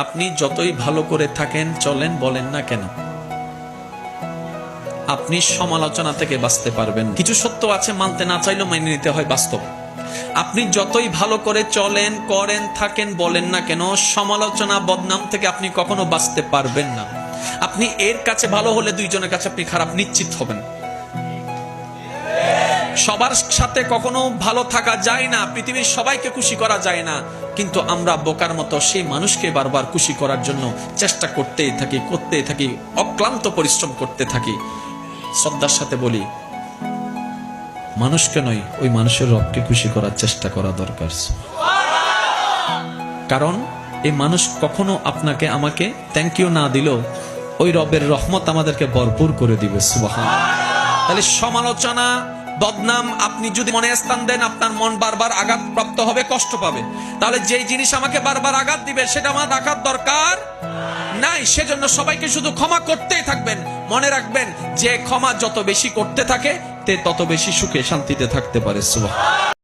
আপনি যতই ভালো করে থাকেন চলেন বলেন না কেন, আপনি সমালোচনা থেকে বাঁচতে পারবেন। কিছু সত্য আছে মানতে না চাইলেও মেনে নিতে হয়, বাস্তব। আপনি যতই ভালো করে চলেন, করেন, থাকেন, বলেন না কেন, সমালোচনা, বদনাম থেকে আপনি কখনো বাঁচতে পারবেন না। আপনি এর কাছে ভালো হলে দুইজনের কাছে আপনি খারাপ নিশ্চিত হবেন। সবার সাথে কখনো ভালো থাকা যায় না, পৃথিবীর সবাইকে খুশি করা যায় না, কিন্তু আমরা বোকার মতো সেই মানুষকে বারবার খুশি করার জন্য চেষ্টা করতেই থাকি, অক্লান্ত পরিশ্রম করতে থাকি। শ্রদ্ধার সাথে বলি, মানুষকে নয়, ওই মানুষের রবকে খুশি করার চেষ্টা করা দরকার। কারণ এই মানুষ কখনো আপনাকে আমাকে থ্যাংক ইউ না দিলেও ওই রবের রহমত আমাদেরকে ভরপুর করে দিবে। সুবহানাল্লাহ। তাহলে সমালোচনা, বদনাম আপনি যদি মনে স্থান দেন, আপনার মন বারবার আঘাত প্রাপ্ত হবে, কষ্ট পাবে। তাহলে যেই জিনিস আমাকে বারবার আঘাত দিবে সেটা আমার রাখার দরকার নাই। সেজন্য সবাইকে শুধু ক্ষমা করতেই থাকবেন। মনে রাখবেন, যে ক্ষমা যত বেশি করতে থাকে তে তত বেশি সুখে শান্তিতে থাকতে পারে। সুবহানাল্লাহ।